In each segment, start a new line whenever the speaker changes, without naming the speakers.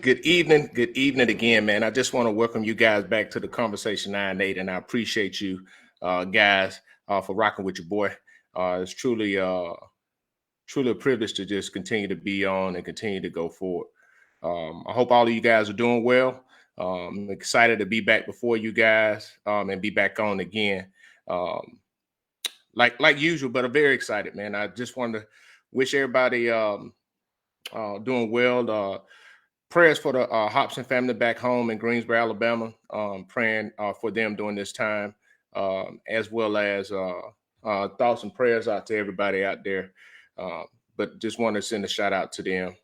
Good evening again, man. I just want to welcome you guys back to the Conversation 9-8, and I appreciate you, guys, for rocking with your boy. It's truly a privilege to just continue to be on and continue to go forward. I hope all of you guys are doing well. I'm excited to be back before you guys and be back on again, um, like usual. But I'm very excited, man. I just want to wish everybody doing well. Prayers for the Hobson family back home in Greensboro, Alabama. Praying for them during this time, as well as thoughts and prayers out to everybody out there. Uh, but just want to send a shout out to them.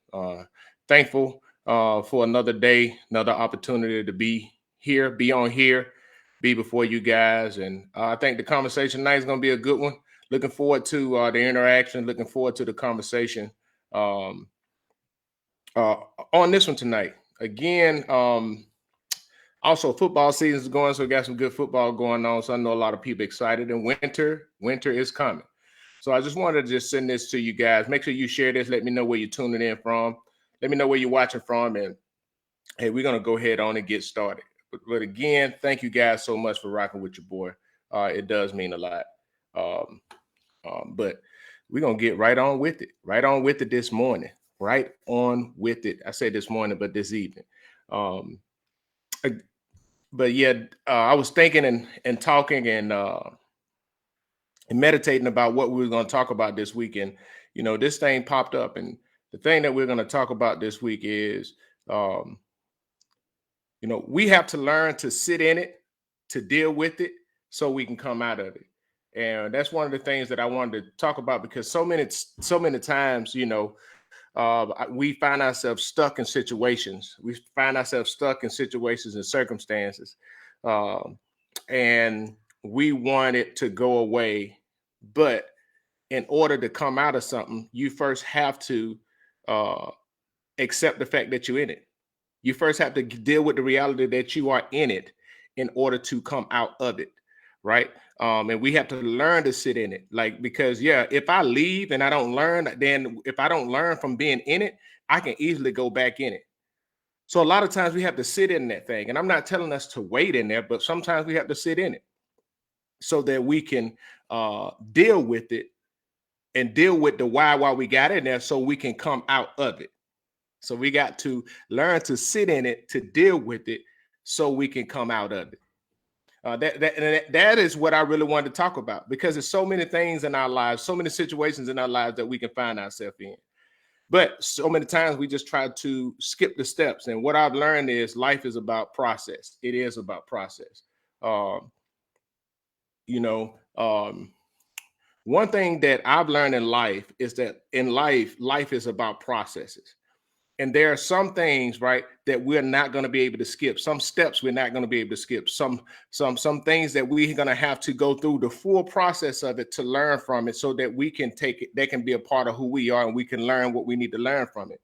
Thankful for another day, another opportunity to be here, be on here, be before you guys. And I think the conversation tonight is going to be a good one. Looking forward to the interaction, looking forward to the conversation. Um, uh, on this one tonight. Again, also football season is going, so we got some good football going on. So I know a lot of people excited. And winter is coming. So I just wanted to just send this to you guys. Make sure you share this. Let me know where you're tuning in from. Let me know where you're watching from. And hey, we're gonna go ahead on and get started. But again, thank you guys so much for rocking with your boy. It does mean a lot. Um, but we're gonna get right on with it. Right on with it this morning. Right on with it. I said this morning, but this evening. Um, uh, but yeah, I was thinking and talking and meditating about what we were going to talk about this weekend. You know, this thing popped up, and the thing that we're going to talk about this week is, um, we have to learn to sit in it, to deal with it, so we can come out of it. And that's one of the things that I wanted to talk about because so many times, we find ourselves stuck in situations. We find ourselves stuck in situations and circumstances, um, and we want it to go away. But in order to come out of something, you first have to uh, accept the fact that you're in it. You first have to deal with the reality that you are in it in order to come out of it, right? And we have to learn to sit in it, like because yeah, if I leave and I don't learn, then if I don't learn from being in it, I can easily go back in it. So a lot of times we have to sit in that thing, and I'm not telling us to wait in there, but sometimes we have to sit in it so that we can deal with it and deal with the why we got in there, so we can come out of it. So we got to learn to sit in it, to deal with it, so we can come out of it. That is what I really wanted to talk about because there's so many things in our lives, so many situations in our lives that we can find ourselves in. But so many times we just try to skip the steps. And what I've learned is life is about process. It is about process. Um, you know, um, One thing that I've learned in life is that in life is about processes. And there are some things, right, that we're not going to be able to skip. Some steps we're not going to be able to skip. Some things that we're going to have to go through the full process of it to learn from it, so that we can take it. That can be a part of who we are, and we can learn what we need to learn from it.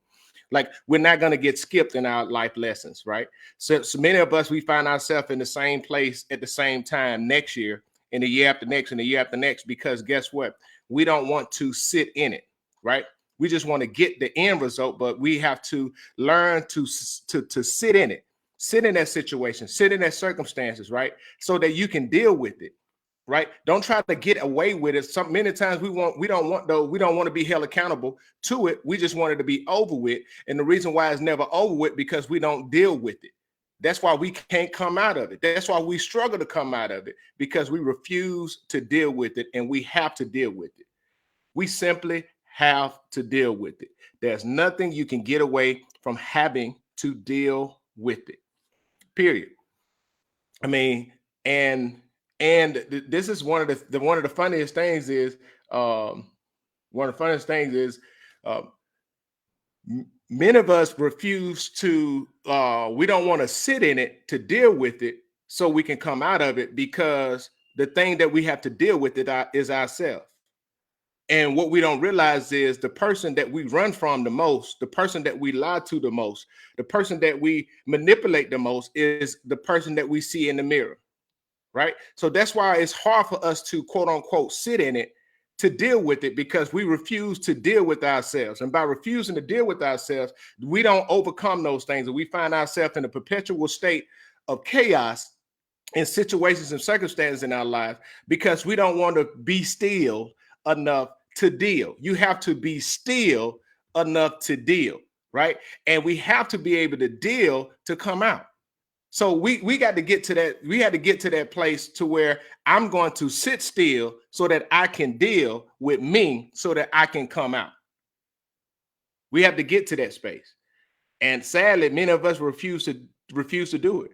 Like we're not going to get skipped in our life lessons, right? So many of us we find ourselves in the same place at the same time next year, and the year after next, and the year after next, because guess what? We don't want to sit in it, right? We just want to get the end result, but we have to learn to sit in it, sit in that situation, sit in that circumstances, right? So that you can deal with it, right? Don't try to get away with it. Many times we don't want to be held accountable to it. We just want it to be over with. And the reason why it's never over with because we don't deal with it. That's why we can't come out of it. That's why we struggle to come out of it, because we refuse to deal with it, and we have to deal with it. We simply have to deal with it. There's nothing you can get away from having to deal with it. Period. I mean, and this is one of the funniest things is one of the funniest things is um, many of us refuse to we don't want to sit in it to deal with it so we can come out of it, because the thing that we have to deal with it is ourselves. And what we don't realize is the person that we run from the most, the person that we lie to the most, the person that we manipulate the most is the person that we see in the mirror, right? So that's why it's hard for us to quote unquote sit in it, to deal with it because we refuse to deal with ourselves. And by refusing to deal with ourselves, we don't overcome those things. And we find ourselves in a perpetual state of chaos in situations and circumstances in our life because we don't want to be still enough to deal. You have to be still enough to deal, right? And we have to be able to deal to come out. So we got to get to that. We had to get to that place to where I'm going to sit still so that I can deal with me so that I can come out. We have to get to that space. And sadly, many of us refuse to do it.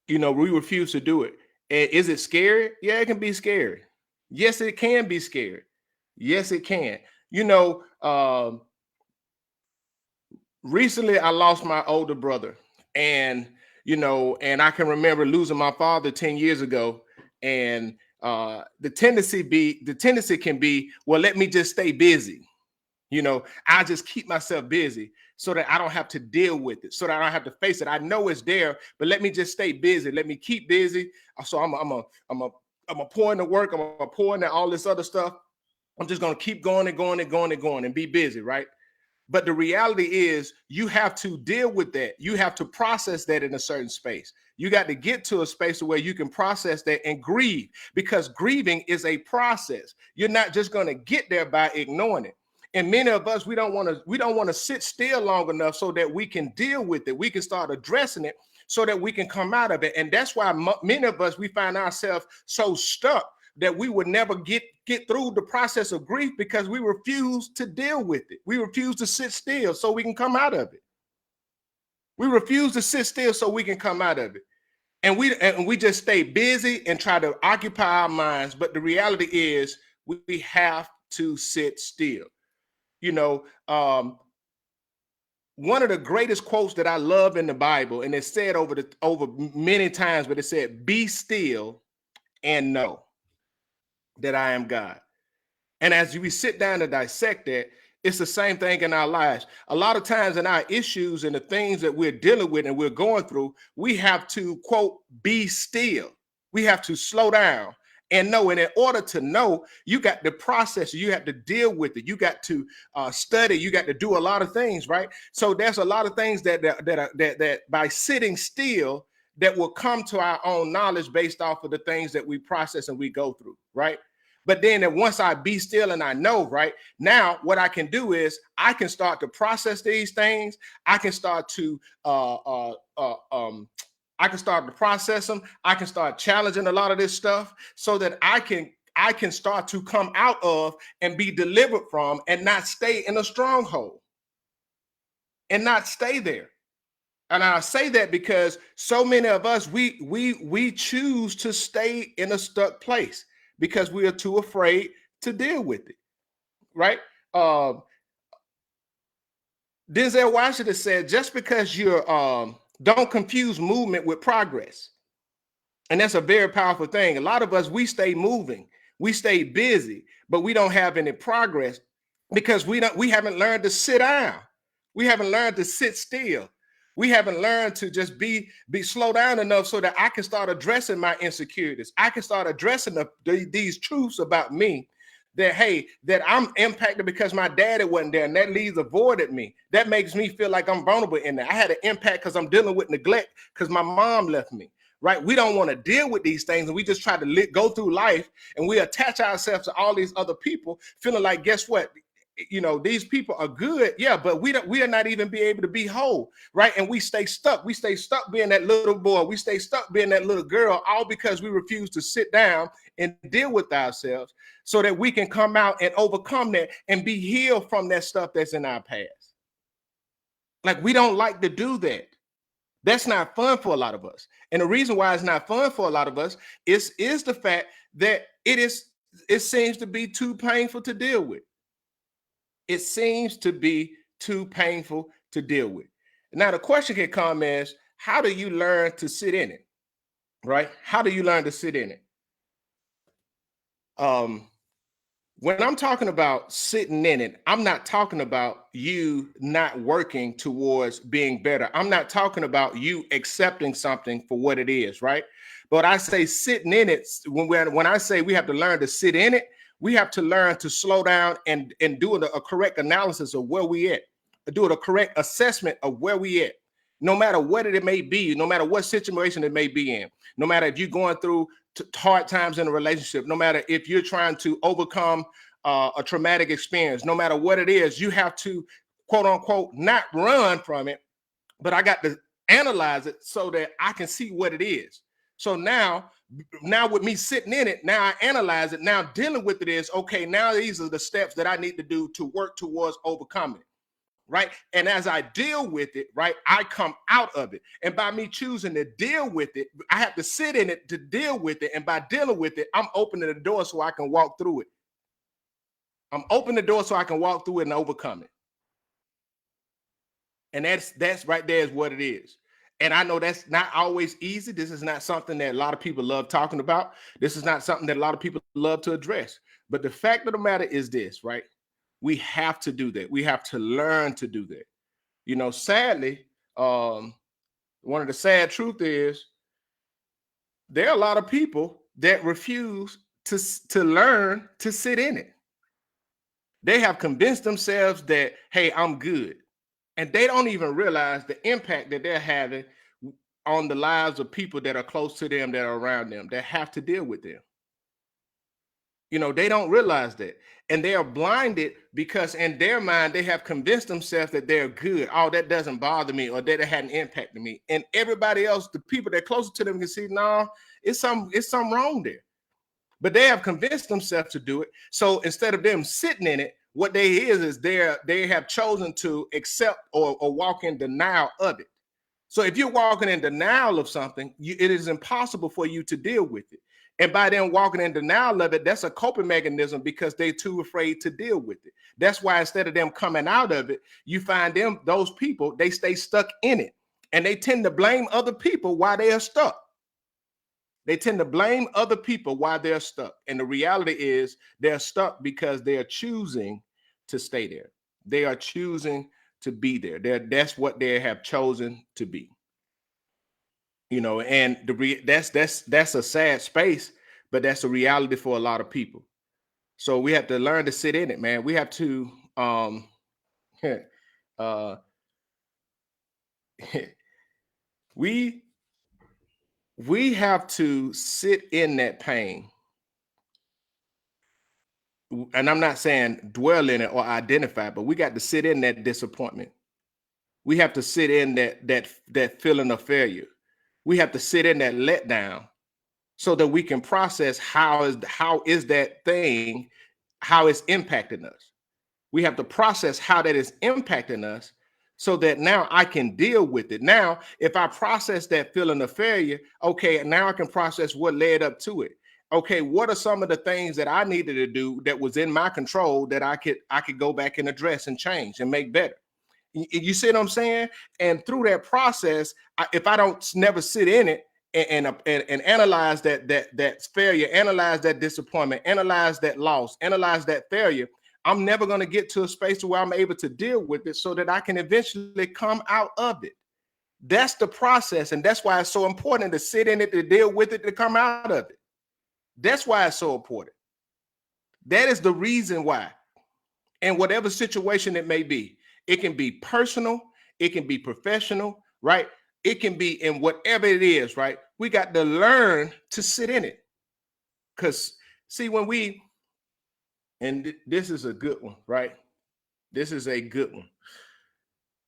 You know, we refuse to do it. And is it scary? Yeah, it can be scary. Yes, it can be scary. Yes, it can. You know, recently I lost my older brother, and you know, and I can remember losing my father 10 years ago. And the tendency can be, well, let me just stay busy. You know, I just keep myself busy so that I don't have to deal with it, so that I don't have to face it. I know it's there, but let me just stay busy. Let me keep busy. So I'm a pour into work. I'm a pour into all this other stuff. I'm just gonna keep going and going and going and going and be busy, right? But the reality is you have to deal with that. You have to process that in a certain space. You got to get to a space where you can process that and grieve, because grieving is a process. You're not just going to get there by ignoring it. And many of us, we don't want to sit still long enough so that we can deal with it. We can start addressing it so that we can come out of it. And that's why many of us, we find ourselves so stuck that we would never get through the process of grief because we refuse to deal with it. We refuse to sit still so we can come out of it. We refuse to sit still so we can come out of it. And we just stay busy and try to occupy our minds. But the reality is we have to sit still. You know, one of the greatest quotes that I love in the Bible, and it's said over many times, but it said, "Be still and know that I am God." And as we sit down to dissect that, it's the same thing in our lives. A lot of times in our issues and the things that we're dealing with and we're going through, we have to, quote, be still. We have to slow down and know. And in order to know, you got to process it. You have to deal with it. You got to study. You got to do a lot of things, right? So there's a lot of things that by sitting still, that will come to our own knowledge based off of the things that we process and we go through, right? But then once I be still and I know, right, now what I can do is I can start to process these things. I can start to process them. I can start challenging a lot of this stuff so that I can start to come out of and be delivered from and not stay in a stronghold and not stay there. And I say that because so many of us, we choose to stay in a stuck place because we are too afraid to deal with it, right? Denzel Washington said, just because you're, don't confuse movement with progress. And that's a very powerful thing. A lot of us, we stay moving, we stay busy, but we don't have any progress because we haven't learned to sit down. We haven't learned to sit still. We haven't learned to just be slow down enough so that I can start addressing my insecurities. I can start addressing these truths about me that, hey, that I'm impacted because my daddy wasn't there and that leaves a void at me. That makes me feel like I'm vulnerable in there. I had an impact because I'm dealing with neglect because my mom left me, right? We don't want to deal with these things and we just try to go through life and we attach ourselves to all these other people feeling like, guess what? You know, these people are good, yeah, but we are not even be able to be whole, right? And we stay stuck. We stay stuck being that little boy. We stay stuck being that little girl, all because we refuse to sit down and deal with ourselves so that we can come out and overcome that and be healed from that stuff that's in our past. Like, we don't like to do that. That's not fun for a lot of us. And the reason why it's not fun for a lot of us is the fact that it seems to be too painful to deal with. It seems to be too painful to deal with. Now, the question can come as, how do you learn to sit in it, right? How do you learn to sit in it? When I'm talking about sitting in it, I'm not talking about you not working towards being better. I'm not talking about you accepting something for what it is, right? But I say sitting in it, when I say we have to learn to sit in it, We have to learn to slow down and do a correct analysis of where we at, do a correct assessment of where we at, no matter what it may be, no matter what situation it may be in, no matter if you're going through hard times in a relationship, no matter if you're trying to overcome a traumatic experience, no matter what it is, you have to, quote unquote, not run from it, but I got to analyze it so that I can see what it is. So now with me sitting in it, now I analyze it. Now dealing with it is, okay, now these are the steps that I need to do to work towards overcoming it, right? And as I deal with it, right, I come out of it. And by me choosing to deal with it, I have to sit in it to deal with it. And by dealing with it, I'm opening the door so I can walk through it. I'm opening the door so I can walk through it and overcome it. And that's right there is what it is. And I know that's not always easy. This is not something that a lot of people love talking about. This is not something that a lot of people love to address. But the fact of the matter is this, right? We have to do that. We have to learn to do that. You know, sadly, one of the sad truth is there are a lot of people that refuse to learn to sit in it. They have convinced themselves that, hey, I'm good. And they don't even realize the impact that they're having on the lives of people that are close to them, that are around them, that have to deal with them. You know, they don't realize that. And they are blinded because in their mind, they have convinced themselves that they're good. Oh, that doesn't bother me, or that it had an impact on me. And everybody else, the people that are closer to them, can see, no, it's something wrong there. But they have convinced themselves to do it. So instead of them sitting in it, what they is they have chosen to accept or walk in denial of it. So if you're walking in denial of something, it is impossible for you to deal with it. And by them walking in denial of it, that's a coping mechanism because they're too afraid to deal with it. That's why instead of them coming out of it, you find those people, they stay stuck in it. And they tend to blame other people while they are stuck. They tend to blame other people while they're stuck. And the reality is they're stuck because they're choosing to stay there. They are choosing to be there. That's what they have chosen to be. You know, and that's a sad space, but that's a reality for a lot of people. So we have to learn to sit in it, man. We have to uh we have to sit in that pain. And I'm not saying dwell in it or identify, but we got to sit in that disappointment. We have to sit in that feeling of failure. We have to sit in that letdown so that we can process how is that thing, how it's impacting us. We have to process how that is impacting us so that now I can deal with it. Now, if I process that feeling of failure, okay, now I can process what led up to it. Okay, what are some of the things that I needed to do that was in my control that I could go back and address and change and make better? You see what I'm saying? And through that process, if I don't never sit in it and analyze that failure, analyze that disappointment, analyze that loss, analyze that failure, I'm never going to get to a space where I'm able to deal with it so that I can eventually come out of it. That's the process. And that's why it's so important to sit in it, to deal with it, to come out of it. That's why it's so important. That is the reason why. And whatever situation it may be, it can be personal, it can be professional, right? It can be in whatever it is, right? We got to learn to sit in it. Because see, and this is a good one, right? This is a good one.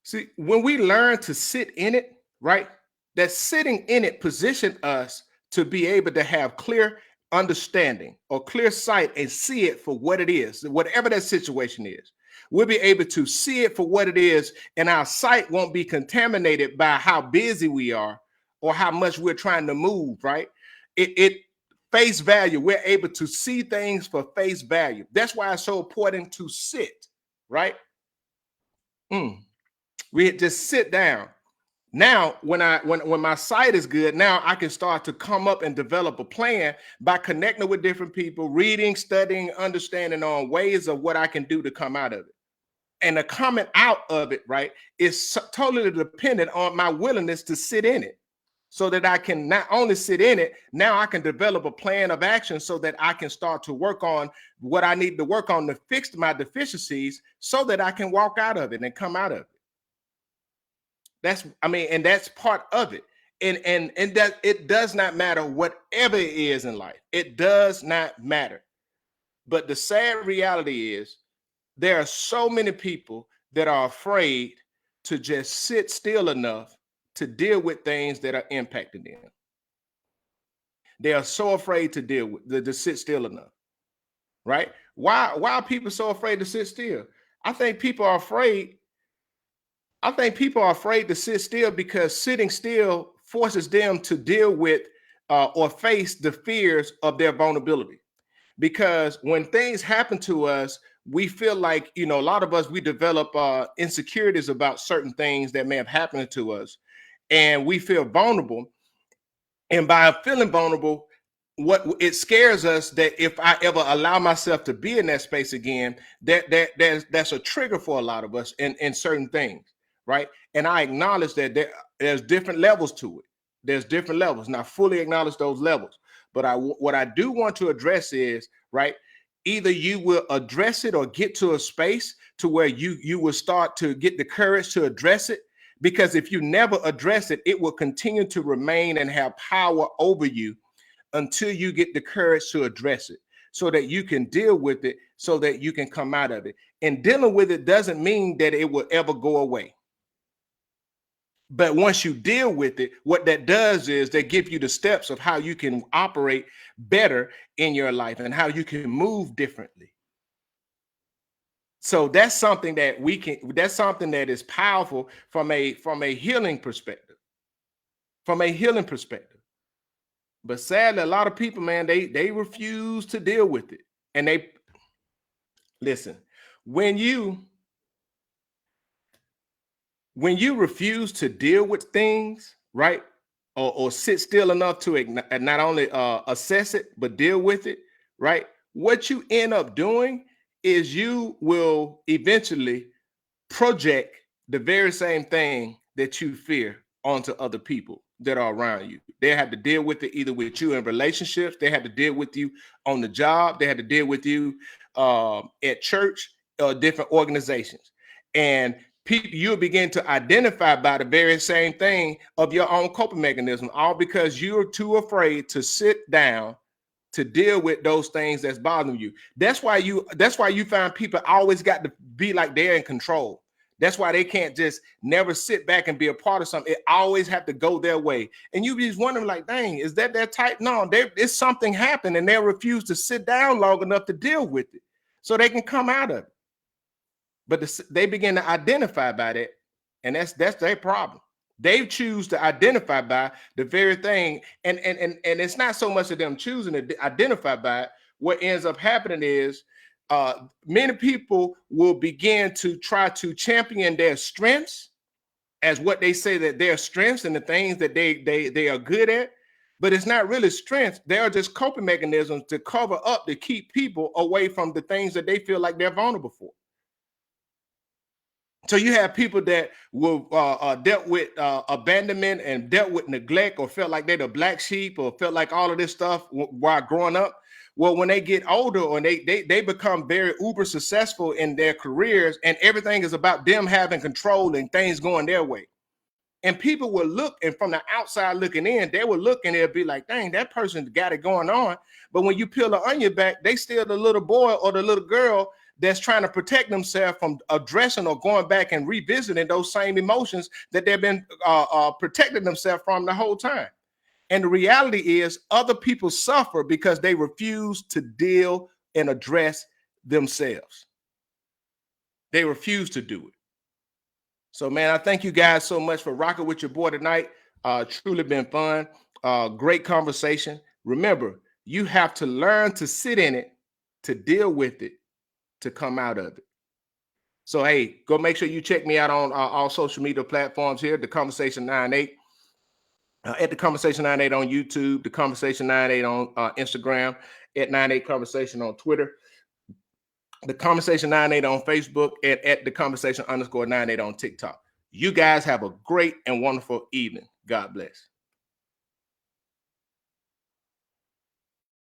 See, when we learn to sit in it, right? That sitting in it positions us to be able to have clear understanding or clear sight and see it for what it is, whatever that situation is. We'll be able to see it for what it is, and our sight won't be contaminated by how busy we are or how much we're trying to move, right? It face value, we're able to see things for face value. That's why it's so important to sit, right? We just sit down. Now, when my sight is good, now I can start to come up and develop a plan by connecting with different people, reading, studying, understanding on ways of what I can do to come out of it. And the coming out of it, right, is totally dependent on my willingness to sit in it. so that I can not only sit in it, now I can develop a plan of action so that I can start to work on what I need to work on to fix my deficiencies so that I can walk out of it and come out of it. And that's part of it. And that it does not matter whatever it is in life. It does not matter. But the sad reality is there are so many people that are afraid to just sit still enough to deal with things that are impacting them. They are so afraid to deal with to sit still enough, right? Why are people so afraid to sit still? I think people are afraid. I think people are afraid to sit still because sitting still forces them to deal with or face the fears of their vulnerability. Because when things happen to us, we feel like, a lot of us, we develop insecurities about certain things that may have happened to us, and we feel vulnerable. And by feeling vulnerable, what it scares us that if I ever allow myself to be in that space again, that's a trigger for a lot of us in certain things, right? And I acknowledge that there's different levels to it. There's different levels, and I fully acknowledge those levels. But what I do want to address is, right, either you will address it or get to a space to where you will start to get the courage to address it. Because if you never address it, it will continue to remain and have power over you until you get the courage to address it so that you can deal with it, so that you can come out of it. And dealing with it doesn't mean that it will ever go away. But once you deal with it, what that does is they give you the steps of how you can operate better in your life and how you can move differently. So that's something that's something that is powerful from a healing perspective. From a healing perspective. But sadly, a lot of people, man, they refuse to deal with it. And they listen, when you refuse to deal with things, right? Or sit still enough to not only assess it, but deal with it, right? What you end up doing is you will eventually project the very same thing that you fear onto other people that are around you. They have to deal with it either with you in relationships, they had to deal with you on the job, they had to deal with you at church or different organizations. And people, you'll begin to identify by the very same thing of your own coping mechanism, all because you're too afraid to sit down to deal with those things that's bothering you. That's why you find people always got to be like they're in control. That's why they can't just never sit back and be a part of something. It always have to go their way. And you be just wondering, like, dang, is that their type? No, it's something happened and they refuse to sit down long enough to deal with it so they can come out of it. But they begin to identify by that, and that's their problem. They choose to identify by the very thing, and it's not so much of them choosing to identify by it. What ends up happening is many people will begin to try to champion their strengths as what they say that their strengths and the things that they are good at, but it's not really strengths. They are just coping mechanisms to cover up, to keep people away from the things that they feel like they're vulnerable for. So you have people that will dealt with abandonment and dealt with neglect, or felt like they're the black sheep, or felt like all of this stuff while growing up. Well, when they get older, or they become very uber successful in their careers, and everything is about them having control and things going their way. And people will look, and from the outside looking in, they will look and they'll be like, dang, that person's got it going on. But when you peel the onion back, they still the little boy or the little girl that's trying to protect themselves from addressing or going back and revisiting those same emotions that they've been protecting themselves from the whole time. And the reality is other people suffer because they refuse to deal and address themselves. They refuse to do it. So, man, I thank you guys so much for rocking with your boy tonight. Truly been fun. Great conversation. Remember, you have to learn to sit in it, to deal with it, to come out of it. So, hey, go make sure you check me out on all social media platforms here, The Conversation 98. At The Conversation 98 on YouTube, The Conversation 98 on Instagram, at 98 Conversation on Twitter, The Conversation 98 on Facebook, and at The Conversation _98 on TikTok. You guys have a great and wonderful evening. God bless.